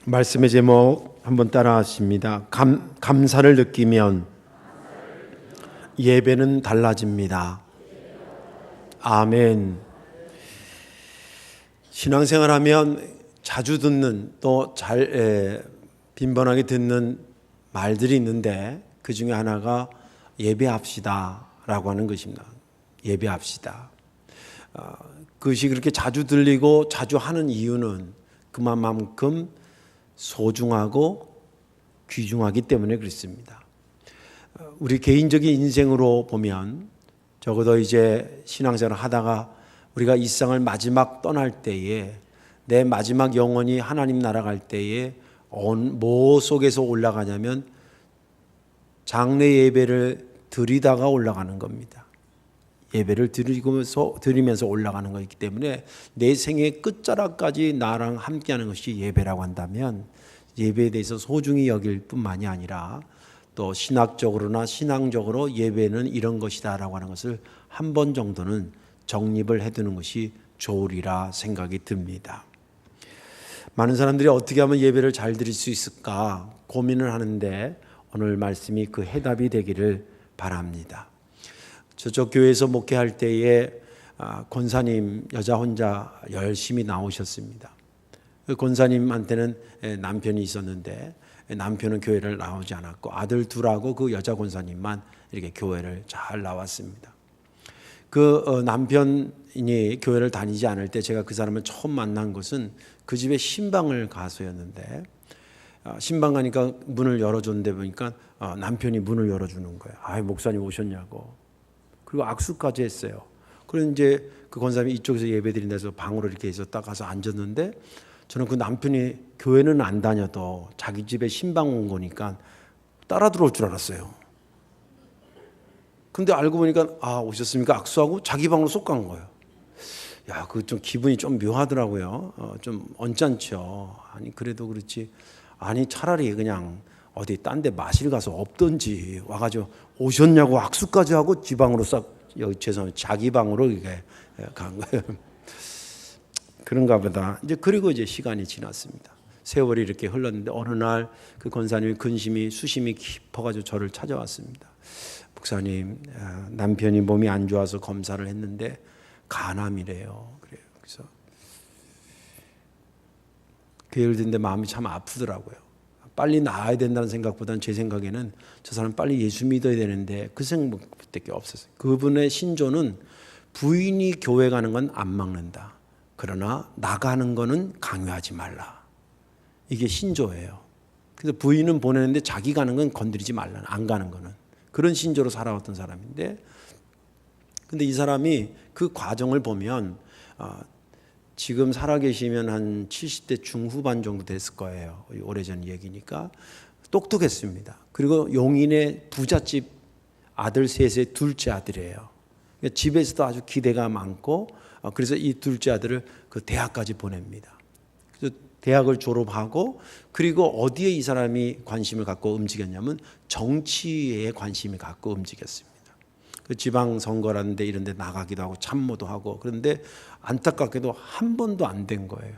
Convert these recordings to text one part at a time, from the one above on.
말씀의 제목 한번 따라하십니다. 감사를 느끼면 예배는 달라집니다. 아멘. 신앙생활하면 자주 듣는 또 잘 빈번하게 듣는 말들이 있는데 그 중에 하나가 예배합시다 라고 하는 것입니다. 예배합시다. 그것이 그렇게 자주 들리고 자주 하는 이유는 그만큼 소중하고 귀중하기 때문에 그렇습니다. 우리 개인적인 인생으로 보면 적어도 이제 신앙생활을 하다가 우리가 이 세상을 마지막 떠날 때에 내 마지막 영혼이 하나님 나라 갈 때에 뭐 속에서 올라가냐면 장례 예배를 드리다가 올라가는 겁니다. 예배를 드리면서 올라가는 것이기 때문에 내 생의 끝자락까지 나랑 함께하는 것이 예배라고 한다면 예배에 대해서 소중히 여길 뿐만이 아니라 또 신학적으로나 신앙적으로 예배는 이런 것이다라고 하는 것을 한 번 정도는 정립을 해두는 것이 좋으리라 생각이 듭니다. 많은 사람들이 어떻게 하면 예배를 잘 드릴 수 있을까 고민을 하는데 오늘 말씀이 그 해답이 되기를 바랍니다. 저쪽 교회에서 목회할 때에 권사님 여자 혼자 열심히 나오셨습니다. 그 권사님한테는 남편이 있었는데 남편은 교회를 나오지 않았고 아들 둘하고 그 여자 권사님만 이렇게 교회를 잘 나왔습니다. 그 남편이 교회를 다니지 않을 때 제가 그 사람을 처음 만난 것은 그 집에 신방을 가서였는데 신방 가니까 문을 열어줬는데 보니까 남편이 문을 열어주는 거예요. 아, 목사님 오셨냐고. 그리고 악수까지 했어요. 그래서 이제 그 권사님이 이쪽에서 예배드린다 해서 방으로 이렇게 해서 딱 가서 앉았는데 저는 그 남편이 교회는 안 다녀도 자기 집에 신방 온 거니까 따라 들어올 줄 알았어요. 근데 알고 보니까 오셨습니까? 악수하고 자기 방으로 쏙 간 거예요. 야, 그 좀 기분이 좀 묘하더라고요. 좀 언짢죠. 아니 그래도 그렇지. 아니 차라리 그냥 어디 딴 데 마실 가서 없던지 와가지고 오셨냐고 악수까지 하고 지방으로 싹 여기 죄송해요. 자기 방으로 이게 간 거예요. 그런가 보다. 그리고 이제 시간이 지났습니다. 세월이 이렇게 흘렀는데 어느 날 그 권사님의 근심이 수심이 깊어가지고 저를 찾아왔습니다. 목사님, 남편이 몸이 안 좋아서 검사를 했는데 간암이래요. 그래서 그 얘기를 듣는데 마음이 참 아프더라고요. 빨리 나아야 된다는 생각보다는 제 생각에는 저 사람 빨리 예수 믿어야 되는데 그 생각밖에 없었어요. 그분의 신조는 부인이 교회 가는 건 안 막는다. 그러나 나가는 거는 강요하지 말라. 이게 신조예요. 그래서 부인은 보내는데 자기 가는 건 건드리지 말라. 안 가는 거는. 그런 신조로 살아왔던 사람인데 근데 이 사람이 그 과정을 보면 지금 살아계시면 한 70대 중후반 정도 됐을 거예요. 오래전 얘기니까 똑똑했습니다. 그리고 용인의 부잣집 아들 셋의 둘째 아들이에요. 그러니까 집에서도 아주 기대가 많고 그래서 이 둘째 아들을 그 대학까지 보냅니다. 그래서 대학을 졸업하고 그리고 어디에 이 사람이 관심을 갖고 움직였냐면 정치에 관심을 갖고 움직였습니다. 그 지방 선거라는 데 이런 데 나가기도 하고 참모도 하고 그런데 안타깝게도 한 번도 안 된 거예요.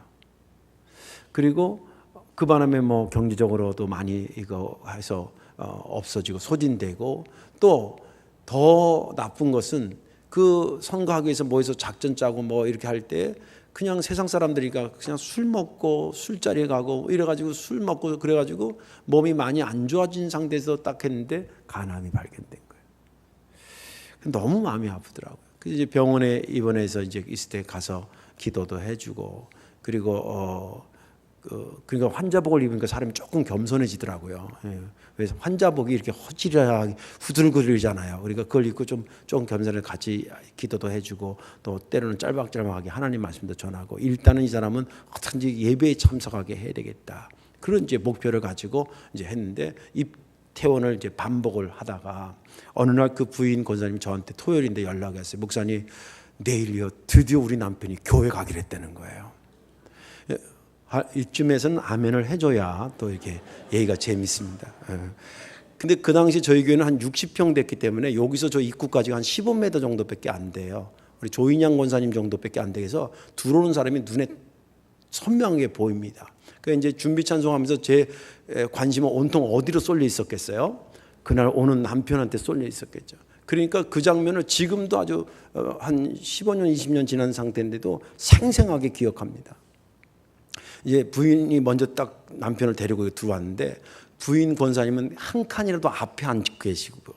그리고 그 바람에 뭐 경제적으로도 많이 이거 해서 없어지고 소진되고 또 더 나쁜 것은 그 선거하기 위해서 모여서 작전 짜고 뭐 이렇게 할 때 그냥 세상 사람들이니까 그냥 술 먹고 술자리에 가고 이래가지고 술 먹고 그래가지고 몸이 많이 안 좋아진 상태에서 딱 했는데 간암이 발견된 거예요. 너무 마음이 아프더라고요. 그래서 이제 병원에 입원해서 이제 있을 때 가서 기도도 해주고 그리고 그러니까 환자복을 입으니까 사람이 조금 겸손해지더라고요. 그래서 환자복이 이렇게 허질하게 후들거리잖아요. 그러니까 그걸 입고 좀 겸손해 같이 기도도 해주고 또 때로는 짤막짤막하게 하나님 말씀도 전하고 일단은 이 사람은 어떻게든지 예배에 참석하게 해야 되겠다. 그런 이제 목표를 가지고 이제 했는데 입퇴원을 이제 반복을 하다가 어느 날 그 부인 권사님이 저한테 토요일인데 연락이 왔어요. 목사님 내일이요 드디어 우리 남편이 교회 가기로 했다는 거예요. 이쯤에서는 아멘을 해줘야 또 이렇게 얘기가 재밌습니다. 근데 그 당시 저희 교회는 한 60평 됐기 때문에 여기서 저 입구까지 한 15m 정도밖에 안 돼요. 우리 조인양 권사님 정도밖에 안 돼서 들어오는 사람이 눈에 선명하게 보입니다. 그 이제 준비 찬송하면서 제 관심은 온통 어디로 쏠려 있었겠어요? 그날 오는 남편한테 쏠려 있었겠죠. 그러니까 그 장면을 지금도 아주 한 15년, 20년 지난 상태인데도 생생하게 기억합니다. 이제 부인이 먼저 딱 남편을 데리고 들어왔는데 부인 권사님은 한 칸이라도 앞에 앉고 계시고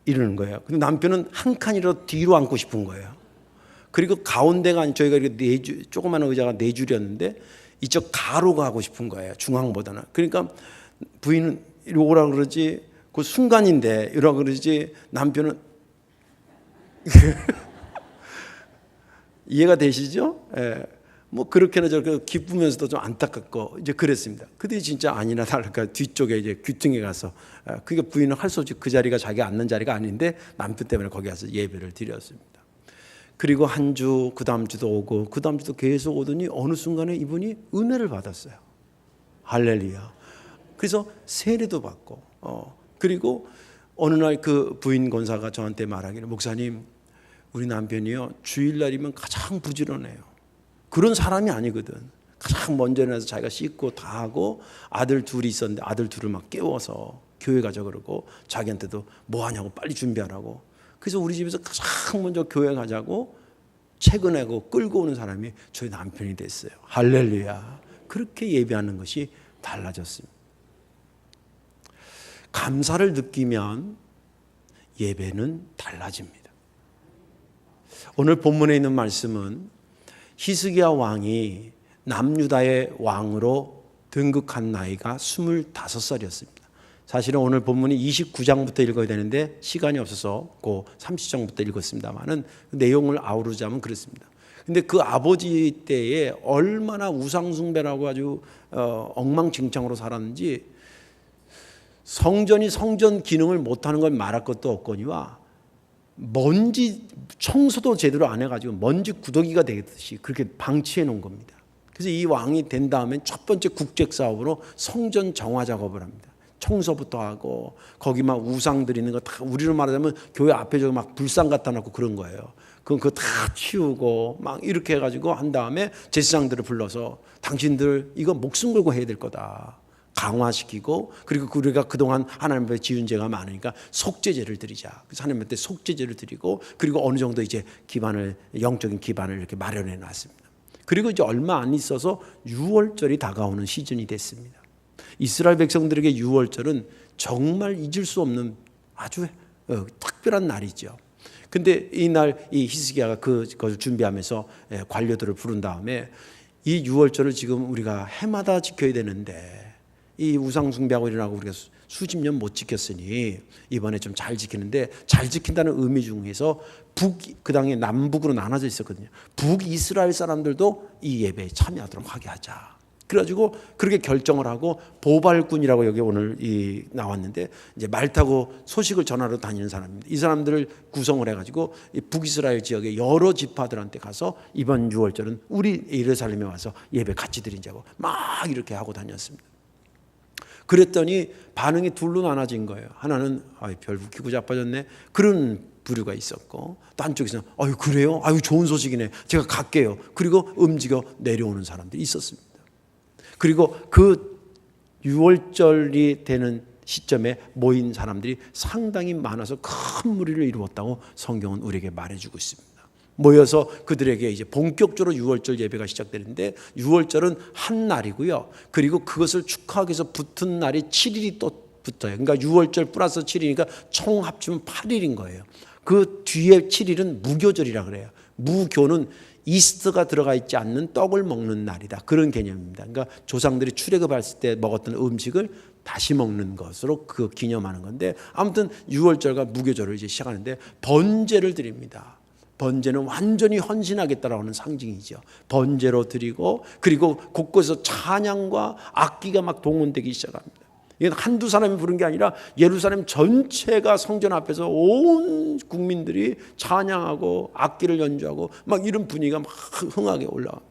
이러는 거예요. 근데 남편은 한 칸이라도 뒤로 앉고 싶은 거예요. 그리고 가운데가 아니 저희가 이렇게 조그마한 의자가 4줄이었는데 이쪽 가로가 하고 싶은 거예요. 중앙보다는. 그러니까 부인은 이리 오라 그러지 그 순간인데 이러라 그러지 남편은 이해가 되시죠? 예. 뭐 그렇게나 저렇게 기쁘면서도 좀 안타깝고 이제 그랬습니다. 근데 진짜 아니나 다를까 뒤쪽에 이제 귀퉁이에 가서 그게 부인은 할 수 없이 그 자리가 자기 앉는 자리가 아닌데 남편 때문에 거기 가서 예배를 드렸습니다. 그리고 한 주 그 다음 주도 오고 그 다음 주도 계속 오더니 어느 순간에 이분이 은혜를 받았어요. 할렐루야. 그래서 세례도 받고 그리고 어느 날 그 부인 권사가 저한테 말하기를 목사님 우리 남편이요 주일날이면 가장 부지런해요. 그런 사람이 아니거든. 가장 먼저 일어나서 자기가 씻고 다 하고 아들 둘이 있었는데 아들 둘을 막 깨워서 교회 가자 그러고 자기한테도 뭐 하냐고 빨리 준비하라고. 그래서 우리 집에서 가장 먼저 교회 가자고 채근하고 끌고 오는 사람이 저희 남편이 됐어요. 할렐루야. 그렇게 예배하는 것이 달라졌습니다. 감사를 느끼면 예배는 달라집니다. 오늘 본문에 있는 말씀은 히스기야 왕이 남유다의 왕으로 등극한 나이가 25살이었습니다. 사실은 오늘 본문이 29장부터 읽어야 되는데 시간이 없어서 그 30장부터 읽었습니다만은 그 내용을 아우르자면 그렇습니다. 근데 그 아버지 때에 얼마나 우상숭배라고 아주 엉망진창으로 살았는지 성전이 성전 기능을 못하는 걸 말할 것도 없거니와 먼지 청소도 제대로 안 해가지고 먼지 구더기가 되듯이 그렇게 방치해 놓은 겁니다. 그래서 이 왕이 된 다음에 첫 번째 국책 사업으로 성전 정화 작업을 합니다. 청소부터 하고 거기 막 우상 드리는 거 다 우리로 말하자면 교회 앞에 저기 막 불상 갖다 놓고 그런 거예요. 그거 다 치우고 막 이렇게 해가지고 한 다음에 제사장들을 불러서 당신들 이거 목숨 걸고 해야 될 거다. 강화시키고 그리고 우리가 그동안 하나님 앞에 지은 죄가 많으니까 속죄제를 드리자. 그래서 하나님한테 속죄제를 드리고 그리고 어느 정도 이제 기반을 영적인 기반을 이렇게 마련해 놨습니다. 그리고 이제 얼마 안 있어서 유월절이 다가오는 시즌이 됐습니다. 이스라엘 백성들에게 유월절은 정말 잊을 수 없는 아주 특별한 날이죠. 근데 이날 이 히스기야가 그것을 준비하면서 관료들을 부른 다음에 이 유월절을 지금 우리가 해마다 지켜야 되는데 이 우상 숭배하고 일어나고 우리가 수십 년 못 지켰으니 이번에 좀 잘 지키는데 잘 지킨다는 의미 중에서 그 당에 남북으로 나눠져 있었거든요. 북이스라엘 사람들도 이 예배에 참여하도록 하게 하자. 그래가지고 그렇게 결정을 하고 보발군이라고 여기 오늘 나왔는데 이제 말 타고 소식을 전하러 다니는 사람입니다. 이 사람들을 구성을 해가지고 이 북이스라엘 지역의 여러 지파들한테 가서 이번 유월절은 우리 예루살렘에 와서 예배 같이 드리자고 막 이렇게 하고 다녔습니다. 그랬더니 반응이 둘로 나눠진 거예요. 하나는 별 웃기고 자빠졌네 그런 부류가 있었고 또 한쪽에서는 그래요? 좋은 소식이네. 제가 갈게요. 그리고 움직여 내려오는 사람들이 있었습니다. 그리고 그 유월절이 되는 시점에 모인 사람들이 상당히 많아서 큰 무리를 이루었다고 성경은 우리에게 말해주고 있습니다. 모여서 그들에게 이제 본격적으로 유월절 예배가 시작되는데 유월절은 한 날이고요. 그리고 그것을 축하하기 위해서 붙은 날이 7일이 또 붙어요. 그러니까 유월절 플러스 7일이니까 총 합치면 8일인 거예요. 그 뒤에 7일은 무교절이라 그래요. 무교는 이스트가 들어가 있지 않는 떡을 먹는 날이다. 그런 개념입니다. 그러니까 조상들이 출애굽했을 때 먹었던 음식을 다시 먹는 것으로 그 기념하는 건데 아무튼 유월절과 무교절을 이제 시작하는데 번제를 드립니다. 번제는 완전히 헌신하겠다라는 상징이죠. 번제로 드리고 그리고 곳곳에서 찬양과 악기가 막 동원되기 시작합니다. 이건 한두 사람이 부른 게 아니라 예루살렘 전체가 성전 앞에서 온 국민들이 찬양하고 악기를 연주하고 막 이런 분위기가 막 흥하게 올라갑니다.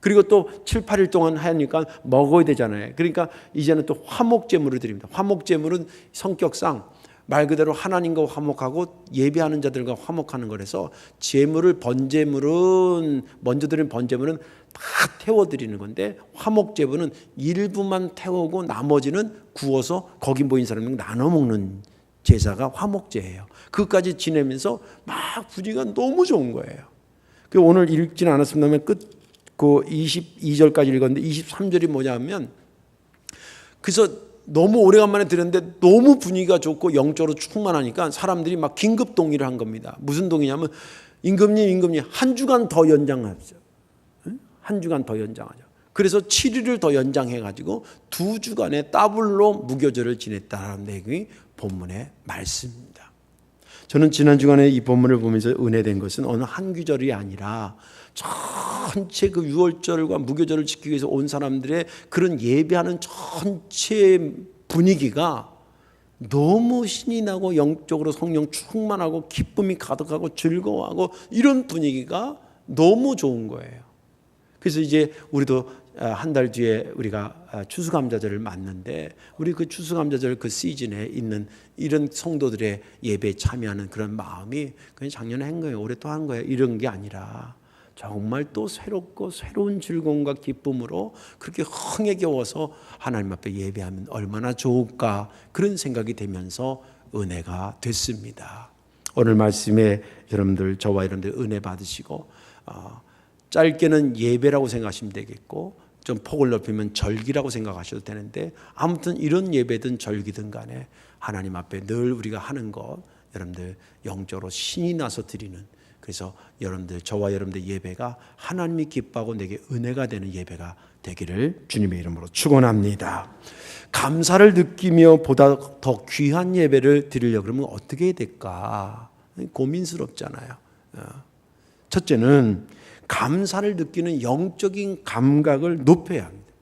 그리고 또 7, 8일 동안 하니까 먹어야 되잖아요. 그러니까 이제는 또 화목제물을 드립니다. 화목제물은 성격상 말 그대로 하나님과 화목하고 예배하는 자들과 화목하는 거라서 제물을 번제물은 먼저 드린 번제물은 다 태워드리는 건데, 화목제물은 일부만 태우고 나머지는 구워서 거기 모인 사람들 나눠 먹는 제사가 화목제예요. 그것까지 지내면서 막 분위기가 너무 좋은 거예요. 오늘 읽지는 않았습니다만 그 22절까지 읽었는데 23절이 뭐냐면, 그래서 너무 오래간만에 들었는데 너무 분위기가 좋고 영적으로 충만하니까 사람들이 막 긴급 동의를 한 겁니다. 무슨 동의냐면, 임금님 한 주간 더 연장하죠. 한 주간 더 연장하죠. 그래서 7일을 더 연장해가지고 2주간의 더블로 무교절을 지냈다는 내용이 본문의 말씀입니다. 저는 지난 주간에 이 본문을 보면서 은혜된 것은 어느 한 규절이 아니라 전체 그 유월절과 무교절을 지키기 위해서 온 사람들의 그런 예배하는 전체 분위기가 너무 신이 나고 영적으로 성령 충만하고 기쁨이 가득하고 즐거워하고 이런 분위기가 너무 좋은 거예요. 그래서 이제 우리도 한 달 뒤에 우리가 추수감사절을 맞는데, 우리 그 추수감사절 그 시즌에 있는 이런 성도들의 예배에 참여하는 그런 마음이 그냥 작년에 한 거예요, 올해 또 한 거예요, 이런 게 아니라 정말 또 새롭고 새로운 즐거움과 기쁨으로 그렇게 흥에 겨워서 하나님 앞에 예배하면 얼마나 좋을까, 그런 생각이 되면서 은혜가 됐습니다. 오늘 말씀에 여러분들, 저와 여러분들 은혜 받으시고, 짧게는 예배라고 생각하시면 되겠고, 좀 폭을 넓히면 절기라고 생각하셔도 되는데, 아무튼 이런 예배든 절기든 간에 하나님 앞에 늘 우리가 하는 것, 여러분들 영적으로 신이 나서 드리는, 그래서 여러분들, 저와 여러분들 예배가 하나님이 기뻐하고 내게 은혜가 되는 예배가 되기를 주님의 이름으로 축원합니다. 감사를 느끼며 보다 더 귀한 예배를 드리려고 그러면 어떻게 해야 될까? 고민스럽잖아요. 첫째는 감사를 느끼는 영적인 감각을 높여야 합니다.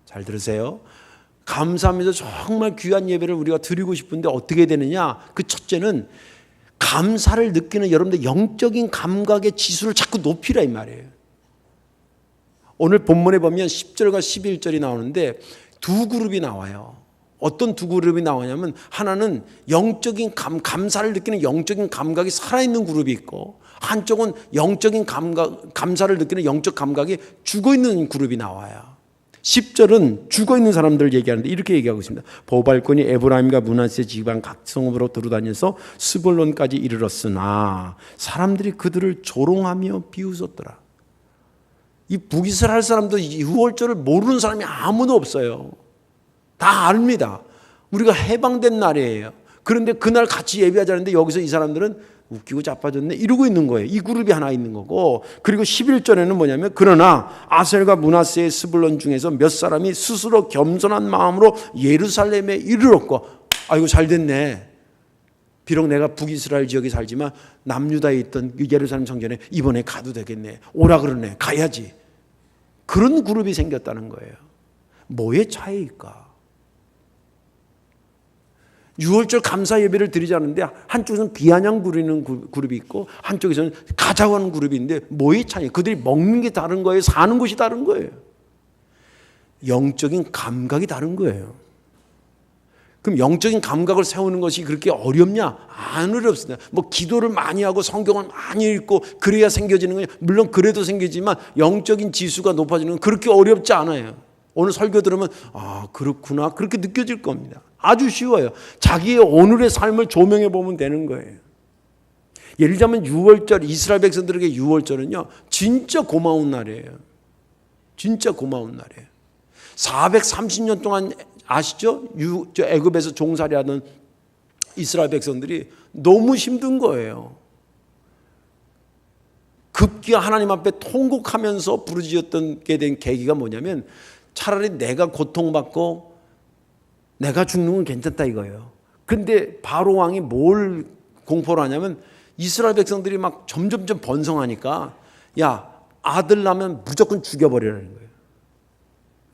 잘 들으세요. 감사하면서 정말 귀한 예배를 우리가 드리고 싶은데 어떻게 해야 되느냐? 그 첫째는 감사를 느끼는 여러분들 영적인 감각의 지수를 자꾸 높이라 이 말이에요. 오늘 본문에 보면 10절과 11절이 나오는데 두 그룹이 나와요. 어떤 두 그룹이 나오냐면, 하나는 영적인 감사를 느끼는 영적인 감각이 살아있는 그룹이 있고, 한쪽은 영적인 감사를 느끼는 영적 감각이 죽어있는 그룹이 나와요. 10절은 죽어있는 사람들을 얘기하는데 이렇게 얘기하고 있습니다. 보발권이 에브라임과 므낫세 지방 각 성읍으로 두루다녀서 스불론까지 이르렀으나 사람들이 그들을 조롱하며 비웃었더라. 이 북이스라엘 사람도 유월절을 모르는 사람이 아무도 없어요. 다 압니다. 우리가 해방된 날이에요. 그런데 그날 같이 예배하자는데 여기서 이 사람들은 웃기고 자빠졌네 이러고 있는 거예요. 이 그룹이 하나 있는 거고, 그리고 11절에는 뭐냐면, 그러나 아셀과 므낫세의 스불론 중에서 몇 사람이 스스로 겸손한 마음으로 예루살렘에 이르렀고, 아이고 잘 됐네, 비록 내가 북이스라엘 지역에 살지만 남유다에 있던 예루살렘 성전에 이번에 가도 되겠네, 오라 그러네, 가야지. 그런 그룹이 생겼다는 거예요. 뭐의 차이일까? 유월절 감사 예배를 드리지 않는데 한쪽에서는 비아냥 부리는 그룹이 있고 한쪽에서는 가자고 하는 그룹이 있는데 뭐의 차이? 그들이 먹는 게 다른 거예요? 사는 곳이 다른 거예요? 영적인 감각이 다른 거예요. 그럼 영적인 감각을 세우는 것이 그렇게 어렵냐? 안 어렵습니다. 뭐 기도를 많이 하고 성경을 많이 읽고 그래야 생겨지는 거냐? 물론 그래도 생기지만 영적인 지수가 높아지는 건 그렇게 어렵지 않아요. 오늘 설교 들으면 아 그렇구나, 그렇게 느껴질 겁니다. 아주 쉬워요. 자기의 오늘의 삶을 조명해 보면 되는 거예요. 예를 들자면 유월절, 이스라엘 백성들에게 유월절은요 진짜 고마운 날이에요. 진짜 고마운 날이에요. 430년 동안 아시죠? 애굽에서 종살이하던 이스라엘 백성들이 너무 힘든 거예요. 급기야 하나님 앞에 통곡하면서 부르짖었게 된 계기가 뭐냐면, 차라리 내가 고통받고 내가 죽는 건 괜찮다 이거예요. 근데 바로 왕이 뭘 공포를 하냐면, 이스라엘 백성들이 막 점점점 번성하니까 야 아들 나면 무조건 죽여버리라는 거예요.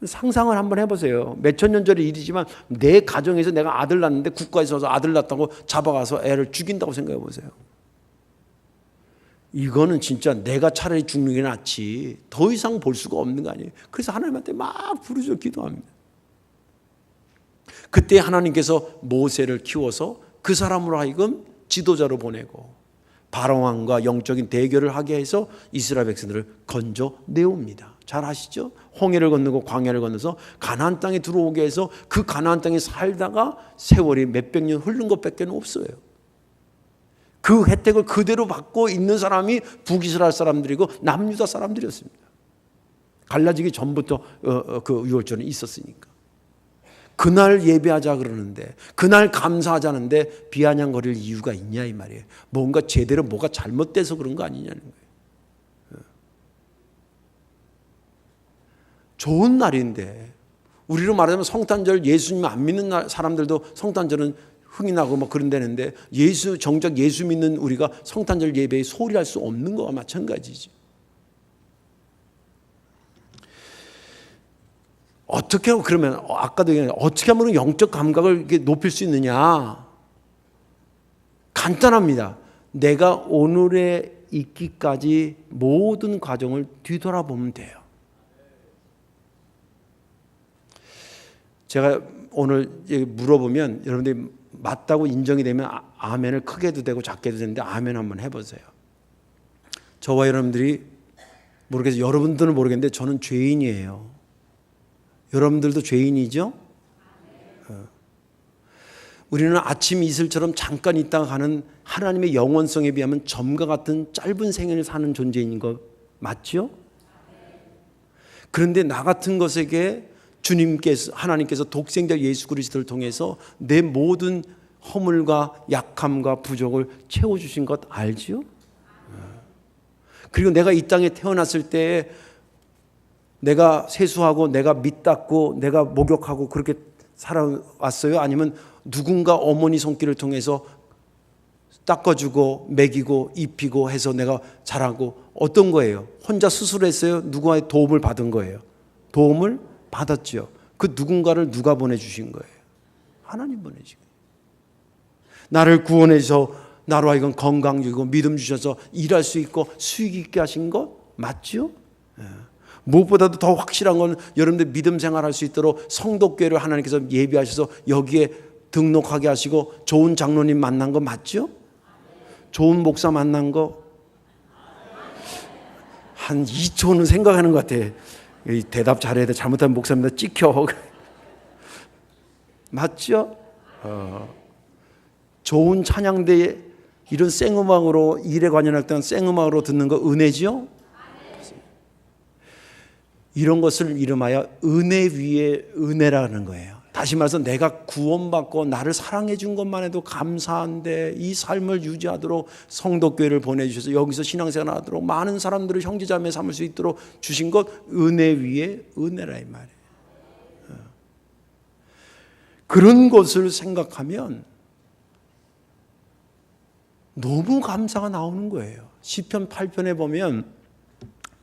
상상을 한번 해보세요. 몇천 년 전의 일이지만 내 가정에서 내가 아들 낳는데 국가에 있어서 아들 낳았다고 잡아가서 애를 죽인다고 생각해 보세요. 이거는 진짜 내가 차라리 죽는 게 낫지 더 이상 볼 수가 없는 거 아니에요. 그래서 하나님한테 막 부르짖어 기도합니다. 그때 하나님께서 모세를 키워서 그 사람으로 하여금 지도자로 보내고, 바로왕과 영적인 대결을 하게 해서 이스라엘 백성들을 건져내옵니다. 잘 아시죠? 홍해를 건너고 광야를 건너서 가나안 땅에 들어오게 해서 그 가나안 땅에 살다가 세월이 몇백 년 흐른 것밖에 없어요. 그 혜택을 그대로 받고 있는 사람이 북이스라엘 사람들이고 남유다 사람들이었습니다. 갈라지기 전부터 그 유월절은 있었으니까. 그날 예배하자 그러는데, 그날 감사하자는데 비아냥거릴 이유가 있냐 이 말이에요. 뭔가 제대로 뭐가 잘못돼서 그런 거 아니냐는 거예요. 좋은 날인데, 우리로 말하자면 성탄절, 예수님 안 믿는 사람들도 성탄절은 흥이 나고 막 그런다는데, 정작 예수 믿는 우리가 성탄절 예배에 소리할 수 없는 거와 마찬가지죠. 어떻게 하고, 그러면 아까도 어떻게 하면 영적 감각을 이렇게 높일 수 있느냐? 간단합니다. 내가 오늘에 있기까지 모든 과정을 뒤돌아보면 돼요. 제가 오늘 물어보면 여러분들이 맞다고 인정이 되면 아멘을 크게 해도 되고 작게 해도 되는데, 아멘 한번 해보세요. 저와 여러분들이 모르겠어요. 여러분들은 모르겠는데 저는 죄인이에요. 여러분들도 죄인이죠? 우리는 아침 이슬처럼 잠깐 있다가 가는 하나님의 영원성에 비하면 점과 같은 짧은 생애를 사는 존재인 거 맞죠? 그런데 나 같은 것에게 하나님께서 독생자 예수 그리스도를 통해서 내 모든 허물과 약함과 부족을 채워주신 것 알죠? 그리고 내가 이 땅에 태어났을 때 내가 세수하고 내가 밑 닦고 내가 목욕하고 그렇게 살아왔어요? 아니면 누군가 어머니 손길을 통해서 닦아주고 먹이고 입히고 해서 내가 자라고, 어떤 거예요? 혼자 스스로했어요? 누구와의 도움을 받은 거예요? 도움을 받았죠. 그 누군가를 누가 보내주신 거예요? 하나님 보내신 거예요. 나를 구원해서 나로 하여금 건강 주고 믿음 주셔서 일할 수 있고 수익 있게 하신 것 맞죠? 무엇보다도 더 확실한 건 여러분들 믿음 생활할 수 있도록 성도교회를 하나님께서 예비하셔서 여기에 등록하게 하시고 좋은 장로님 만난 거 맞죠? 좋은 목사 만난 거 한 2초는 생각하는 것 같아. 대답 잘해야 돼. 잘못하면 목사님들 찍혀. 맞죠? 좋은 찬양대에 이런 생음악으로, 일에 관련할 때는 생음악으로 듣는 거 은혜죠? 이런 것을 이름하여 은혜 위에 은혜라는 거예요. 다시 말해서 내가 구원받고 나를 사랑해 준 것만 해도 감사한데, 이 삶을 유지하도록 성도교회를 보내주셔서 여기서 신앙생활 하도록 많은 사람들을 형제자매 삼을 수 있도록 주신 것, 은혜 위에 은혜라 이 말이에요. 그런 것을 생각하면 너무 감사가 나오는 거예요. 시편 8편에 보면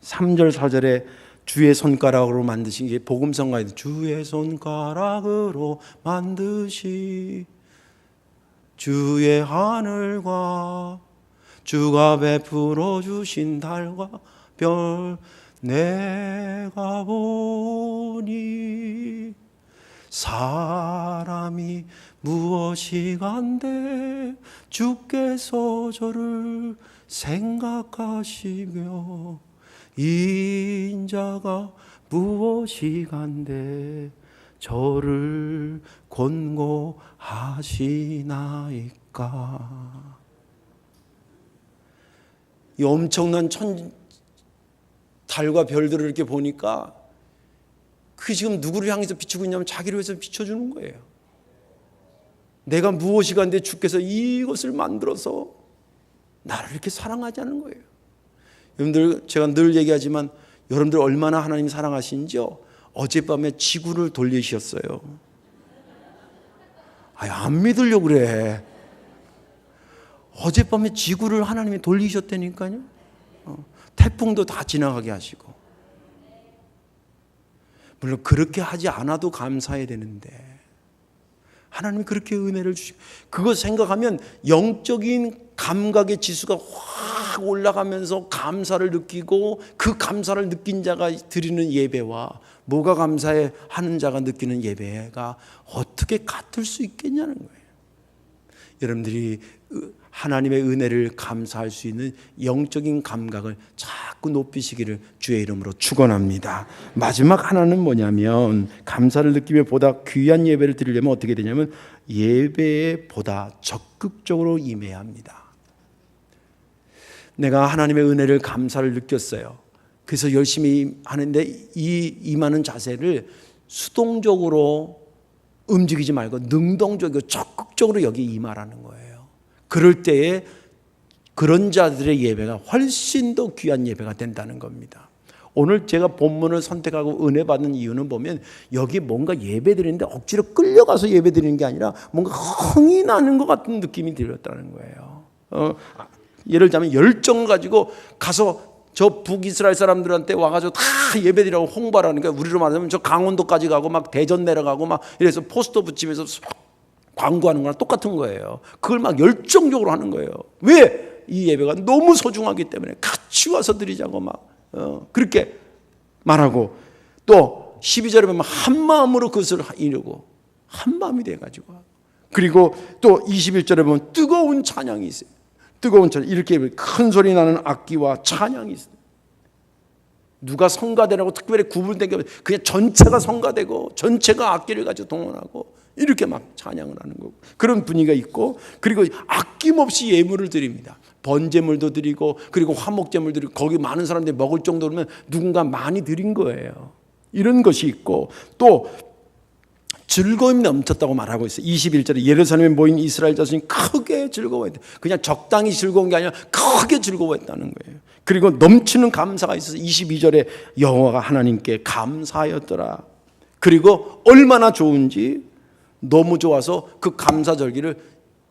3절 4절에 주의 손가락으로 만드신 게 복음성가에 주의 손가락으로 만드시 주의 하늘과 주가 베풀어 주신 달과 별 내가 보니 사람이 무엇이간데 주께서 저를 생각하시며 인자가 무엇이간데 저를 권고하시나이까. 이 엄청난 달과 별들을 이렇게 보니까 그게 지금 누구를 향해서 비추고 있냐면 자기를 위해서 비춰주는 거예요. 내가 무엇이간데 주께서 이것을 만들어서 나를 이렇게 사랑하자는 거예요. 여러분들, 제가 늘 얘기하지만 여러분들 얼마나 하나님 사랑하시는지요? 어젯밤에 지구를 돌리셨어요. 안 믿으려고 그래. 어젯밤에 지구를 하나님이 돌리셨다니까요. 태풍도 다 지나가게 하시고. 물론 그렇게 하지 않아도 감사해야 되는데 하나님이 그렇게 은혜를 주시고, 그거 생각하면 영적인 감각의 지수가 확 올라가면서 감사를 느끼고, 그 감사를 느낀 자가 드리는 예배와 뭐가 감사해 하는 자가 느끼는 예배가 어떻게 같을 수 있겠냐는 거예요. 여러분들이 하나님의 은혜를 감사할 수 있는 영적인 감각을 자꾸 높이시기를 주의 이름으로 축원합니다. 마지막 하나는 뭐냐면, 감사를 느끼며 보다 귀한 예배를 드리려면 어떻게 되냐면 예배에 보다 적극적으로 임해야 합니다. 내가 하나님의 은혜를 감사를 느꼈어요. 그래서 열심히 하는데 이 임하는 자세를 수동적으로 움직이지 말고 능동적이고 적극적으로 여기 임하라는 거예요. 그럴 때에 그런 자들의 예배가 훨씬 더 귀한 예배가 된다는 겁니다. 오늘 제가 본문을 선택하고 은혜 받는 이유는 보면 여기 뭔가 예배 드리는데 억지로 끌려가서 예배 드리는 게 아니라 뭔가 흥이 나는 것 같은 느낌이 들었다는 거예요. 예를 들자면 열정 가지고 가서 저 북이스라엘 사람들한테 와가지고 다 예배드리라고 홍보하라는 거예요. 우리로 말하면 저 강원도까지 가고 막 대전 내려가고 막 이래서 포스터 붙이면서 광고하는 거랑 똑같은 거예요. 그걸 막 열정적으로 하는 거예요. 왜? 이 예배가 너무 소중하기 때문에 같이 와서 드리자고 막 그렇게 말하고, 또 12절에 보면 한 마음으로 그것을 이루고 한 마음이 돼가지고, 그리고 또 21절에 보면 뜨거운 찬양이 있어요. 뜨거운 찬양, 이렇게 큰 소리 나는 악기와 찬양이 있어요. 누가 성가대라고 특별히 구분된 게 그냥 전체가 성가되고 전체가 악기를 가지고 동원하고 이렇게 막 찬양을 하는 거고, 그런 분위기가 있고, 그리고 아낌없이 예물을 드립니다. 번제물도 드리고, 그리고 화목제물 드리고, 거기 많은 사람들이 먹을 정도면 누군가 많이 드린 거예요. 이런 것이 있고, 또 즐거움이 넘쳤다고 말하고 있어요. 21절에 예루살렘에 모인 이스라엘 자손이 크게 즐거워했다. 그냥 적당히 즐거운 게 아니라 크게 즐거워했다는 거예요. 그리고 넘치는 감사가 있어서 22절에 여호와가 하나님께 감사하였더라. 그리고 얼마나 좋은지 너무 좋아서 그 감사절기를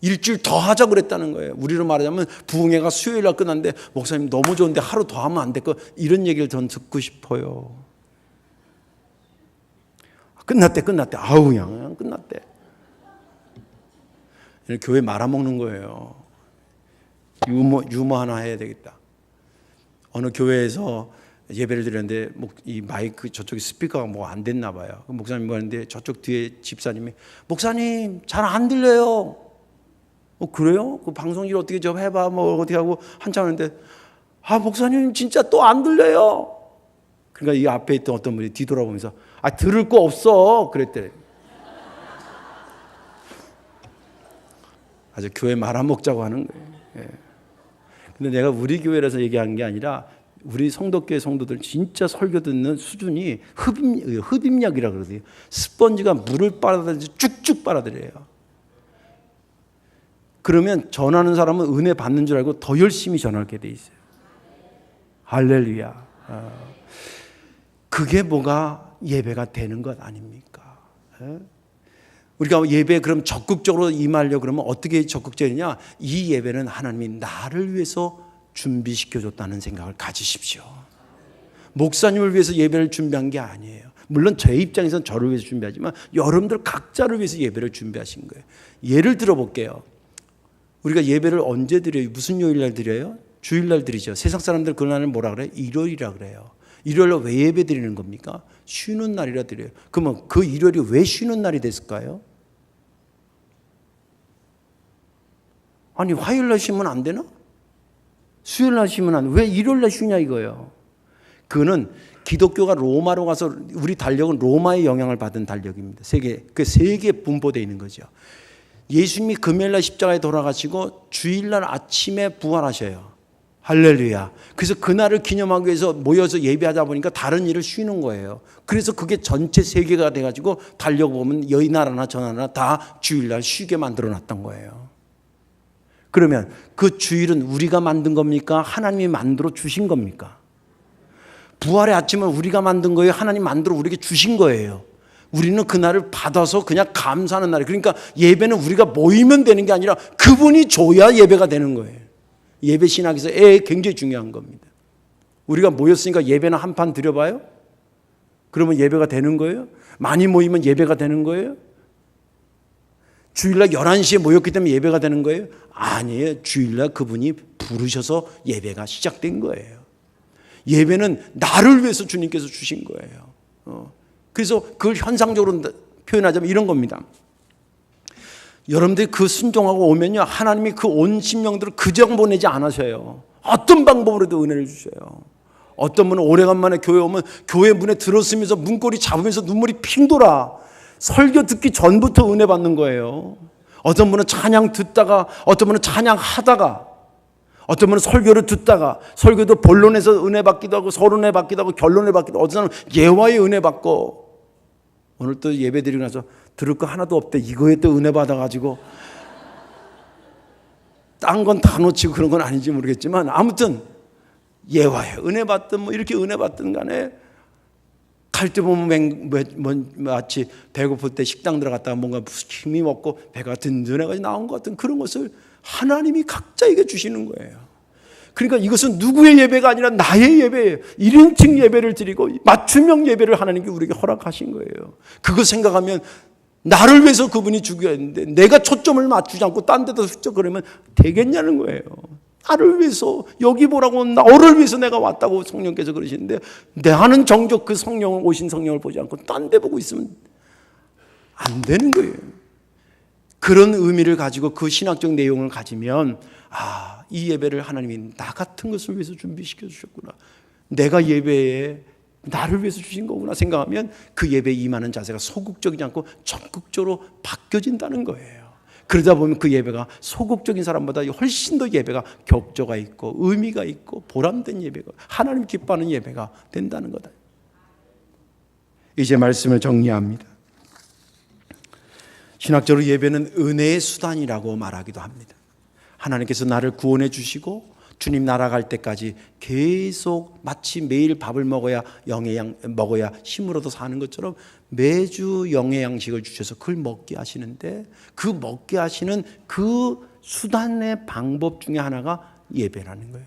일주일 더 하자 그랬다는 거예요. 우리로 말하자면 부흥회가 수요일 날 끝났는데 목사님 너무 좋은데 하루 더 하면 안 될까? 이런 얘기를 전 듣고 싶어요. 끝났대. 아우 그냥 끝났대. 교회 말아먹는 거예요. 유머 하나 해야 되겠다. 어느 교회에서 예배를 드렸는데 이 마이크 저쪽에 스피커가 뭐 안 됐나 봐요. 목사님 하는데 저쪽 뒤에 집사님이 목사님 잘 안 들려요. 그래요? 그 방송일 어떻게 좀 해봐 뭐 어떻게 하고 한참 하는데 목사님 진짜 또 안 들려요. 그러니까 이 앞에 있던 어떤 분이 뒤돌아보면서 들을 거 없어 그랬대. 아주 교회 말아먹자고 하는 거예요. 예. 근데 내가 우리 교회라서 얘기하는 게 아니라 우리 성도교회 성도들 진짜 설교 듣는 수준이 흡입력이라 그러거든요. 스펀지가 물을 빨아들이듯이 쭉쭉 빨아들여요. 그러면 전하는 사람은 은혜 받는 줄 알고 더 열심히 전하게 돼 있어요. 할렐루야. 그게 뭐가 예배가 되는 것 아닙니까? 우리가 예배에 그럼 적극적으로 임하려고 그러면 어떻게 적극적이냐? 이 예배는 하나님이 나를 위해서 준비시켜줬다는 생각을 가지십시오. 목사님을 위해서 예배를 준비한 게 아니에요. 물론 제 입장에서는 저를 위해서 준비하지만 여러분들 각자를 위해서 예배를 준비하신 거예요. 예를 들어볼게요. 우리가 예배를 언제 드려요? 무슨 요일날 드려요? 주일날 드리죠. 세상 사람들 그날을 뭐라 그래요? 일요일이라 그래요. 일요일날 왜 예배 드리는 겁니까? 쉬는 날이라 드려요. 그러면 그 일요일이 왜 쉬는 날이 됐을까요? 아니 화요일날 쉬면 안 되나? 수요일날 쉬면 안 돼. 왜 일요일날 쉬냐 이거예요. 그거는 기독교가 로마로 가서 우리 달력은 로마의 영향을 받은 달력입니다. 세계에 분포되어 있는 거죠. 예수님이 금요일날 십자가에 돌아가시고 주일날 아침에 부활하셔요. 할렐루야. 그래서 그날을 기념하기 위해서 모여서 예배하다 보니까 다른 일을 쉬는 거예요. 그래서 그게 전체 세계가 돼가지고 달력 보면 이 나라나 저 나라 다 주일날 쉬게 만들어 놨던 거예요. 그러면 그 주일은 우리가 만든 겁니까? 하나님이 만들어 주신 겁니까? 부활의 아침은 우리가 만든 거예요? 하나님 만들어 우리에게 주신 거예요. 우리는 그날을 받아서 그냥 감사하는 날이에요. 그러니까 예배는 우리가 모이면 되는 게 아니라 그분이 줘야 예배가 되는 거예요. 예배 신학에서 굉장히 중요한 겁니다. 우리가 모였으니까 예배는 한 판 드려봐요? 그러면 예배가 되는 거예요? 많이 모이면 예배가 되는 거예요? 주일날 11시에 모였기 때문에 예배가 되는 거예요? 아니에요. 주일날 그분이 부르셔서 예배가 시작된 거예요. 예배는 나를 위해서 주님께서 주신 거예요. 그래서 그걸 현상적으로 표현하자면 이런 겁니다. 여러분들이 그 순종하고 오면요, 하나님이 그 온 심령들을 그저 보내지 않으셔요. 어떤 방법으로도 은혜를 주셔요. 어떤 분은 오래간만에 교회 오면 교회 문에 들어서면서 문고리 잡으면서 눈물이 핑 돌아. 설교 듣기 전부터 은혜 받는 거예요. 어떤 분은 찬양 듣다가, 어떤 분은 찬양 하다가, 어떤 분은 설교를 듣다가, 설교도 본론에서 은혜 받기도 하고 서론에 받기도 하고 결론에 받기도 하고, 어떤 사람은 예화에 은혜 받고. 오늘 또 예배 드리고 나서 들을 거 하나도 없대. 이거에 또 은혜 받아가지고 딴 건 다 놓치고 그런 건 아닌지 모르겠지만, 아무튼 예화에 은혜 받든 뭐 이렇게 은혜 받든 간에 갈 때 보면 마치 배고플 때 식당 들어갔다가 뭔가 힘이 먹고 배가 든든해가지고 나온 것 같은 그런 것을 하나님이 각자에게 주시는 거예요. 그러니까 이것은 누구의 예배가 아니라 나의 예배예요. 1인칭 예배를 드리고 맞춤형 예배를 하나님께 우리에게 허락하신 거예요. 그거 생각하면 나를 위해서 그분이 죽였는데 내가 초점을 맞추지 않고 딴 데다 훌쩍 그러면 되겠냐는 거예요. 나를 위해서, 여기 보라고, 너를 위해서 내가 왔다고 성령께서 그러시는데, 나는 정작 그 성령을, 오신 성령을 보지 않고 딴 데 보고 있으면 안 되는 거예요. 그런 의미를 가지고 그 신학적 내용을 가지면, 아, 이 예배를 하나님이 나 같은 것을 위해서 준비시켜 주셨구나, 내가 예배에 나를 위해서 주신 거구나 생각하면 그 예배에 임하는 자세가 소극적이지 않고 적극적으로 바뀌어진다는 거예요. 그러다 보면 그 예배가 소극적인 사람보다 훨씬 더 예배가 격조가 있고 의미가 있고 보람된 예배가, 하나님 기뻐하는 예배가 된다는 거다. 이제 말씀을 정리합니다. 신학적으로 예배는 은혜의 수단이라고 말하기도 합니다. 하나님께서 나를 구원해 주시고 주님 날아갈 때까지 계속 마치 매일 밥을 먹어야 먹어야 힘을 얻어 사는 것처럼 매주 영의 양식을 주셔서 그걸 먹게 하시는데, 그 먹게 하시는 그 수단의 방법 중에 하나가 예배라는 거예요.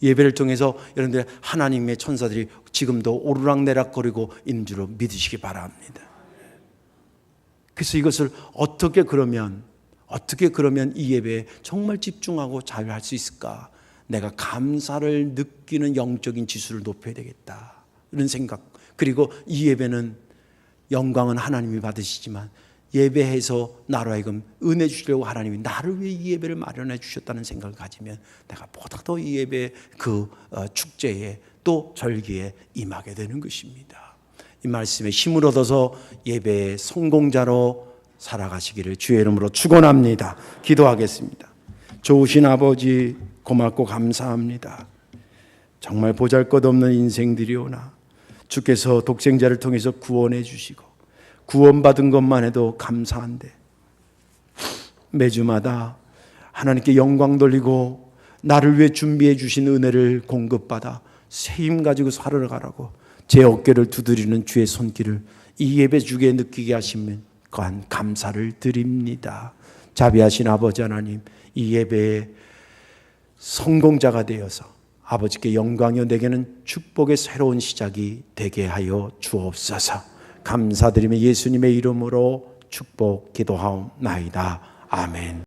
예배를 통해서 여러분들 하나님의 천사들이 지금도 오르락내락거리고 있는 줄로 믿으시기 바랍니다. 그래서 이것을 어떻게 그러면 이 예배에 정말 집중하고 잘 할 수 있을까? 내가 감사를 느끼는 영적인 지수를 높여야 되겠다, 이런 생각. 그리고 이 예배는 영광은 하나님이 받으시지만 예배해서 나로 하여금 은혜 주시려고 하나님이 나를 위해 이 예배를 마련해 주셨다는 생각을 가지면 내가 보다 더 이 예배 그 축제에 또 절기에 임하게 되는 것입니다. 이 말씀에 힘을 얻어서 예배의 성공자로 살아가시기를 주의 이름으로 축원합니다. 기도하겠습니다. 좋으신 아버지, 고맙고 감사합니다. 정말 보잘것없는 인생들이오나 주께서 독생자를 통해서 구원해 주시고 구원받은 것만 해도 감사한데, 매주마다 하나님께 영광 돌리고 나를 위해 준비해 주신 은혜를 공급받아 새 힘 가지고 살아가라고 제 어깨를 두드리는 주의 손길을 이 예배 주기에 느끼게 하시면 거한 감사를 드립니다. 자비하신 아버지 하나님, 이 예배의 성공자가 되어서 아버지께 영광이요 내게는 축복의 새로운 시작이 되게 하여 주옵소서. 감사드리며 예수님의 이름으로 축복 기도하옵나이다. 아멘.